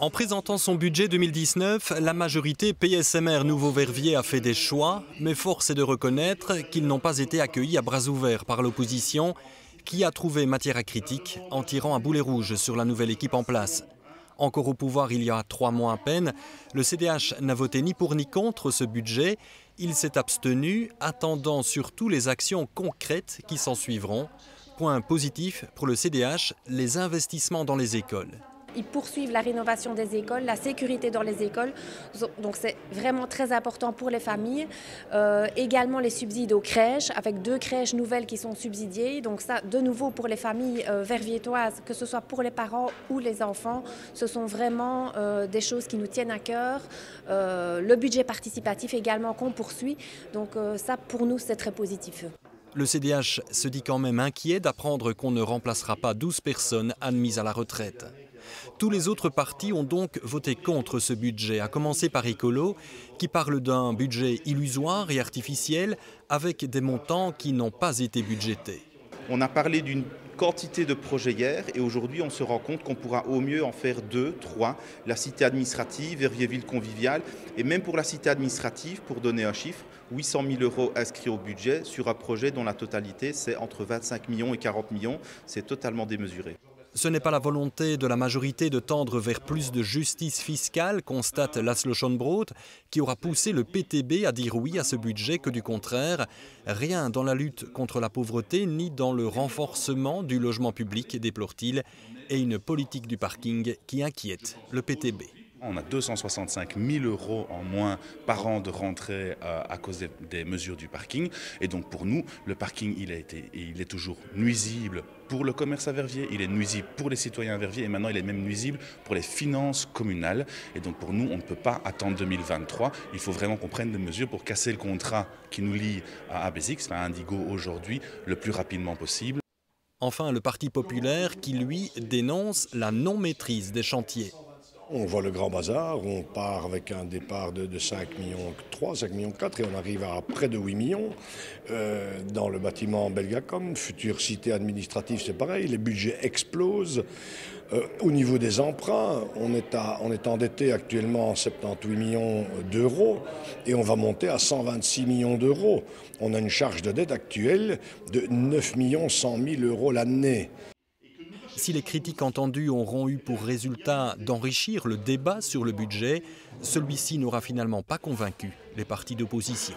En présentant son budget 2019, la majorité PSMR Nouveau-Verviers a fait des choix, mais force est de reconnaître qu'ils n'ont pas été accueillis à bras ouverts par l'opposition, qui a trouvé matière à critique en tirant un boulet rouge sur la nouvelle équipe en place. Encore au pouvoir il y a 3 mois à peine, le CDH n'a voté ni pour ni contre ce budget. Il s'est abstenu, attendant surtout les actions concrètes qui s'en suivront. Point positif pour le CDH, les investissements dans les écoles. Ils poursuivent la rénovation des écoles, la sécurité dans les écoles, donc c'est vraiment très important pour les familles. Également les subsides aux crèches, avec 2 crèches nouvelles qui sont subsidiées. Donc ça, de nouveau pour les familles verviétoises, que ce soit pour les parents ou les enfants, ce sont vraiment des choses qui nous tiennent à cœur. Le budget participatif également qu'on poursuit, donc ça pour nous c'est très positif. Le CDH se dit quand même inquiet d'apprendre qu'on ne remplacera pas 12 personnes admises à la retraite. Tous les autres partis ont donc voté contre ce budget, à commencer par Écolo, qui parle d'un budget illusoire et artificiel avec des montants qui n'ont pas été budgétés. On a parlé d'une quantité de projets hier et aujourd'hui on se rend compte qu'on pourra au mieux en faire 2, 3. La cité administrative, Verviers-Ville conviviale et même pour la cité administrative, pour donner un chiffre, 800 000 € inscrits au budget sur un projet dont la totalité c'est entre 25 millions et 40 millions. C'est totalement démesuré. Ce n'est pas la volonté de la majorité de tendre vers plus de justice fiscale, constate Laszlo Schönbrot, qui aura poussé le PTB à dire oui à ce budget que du contraire. Rien dans la lutte contre la pauvreté ni dans le renforcement du logement public, déplore-t-il, et une politique du parking qui inquiète le PTB. On a 265 000 € en moins par an de rentrée à cause des mesures du parking. Et donc pour nous, le parking, il est toujours nuisible pour le commerce à Verviers, il est nuisible pour les citoyens à Verviers et maintenant il est même nuisible pour les finances communales. Et donc pour nous, on ne peut pas attendre 2023. Il faut vraiment qu'on prenne des mesures pour casser le contrat qui nous lie à ABSX, à Indigo aujourd'hui, le plus rapidement possible. Enfin, le Parti populaire qui, lui, dénonce la non-maîtrise des chantiers. On voit le grand bazar, on part avec un départ de 5 millions 3, 5 millions 4 et on arrive à près de 8 millions. Dans le bâtiment Belgacom, future cité administrative, c'est pareil, les budgets explosent. Au niveau des emprunts, on est endetté actuellement en 78 millions d'euros et on va monter à 126 millions d'euros. On a une charge de dette actuelle de 9 100 000 € l'année. Si les critiques entendues auront eu pour résultat d'enrichir le débat sur le budget, celui-ci n'aura finalement pas convaincu les partis d'opposition.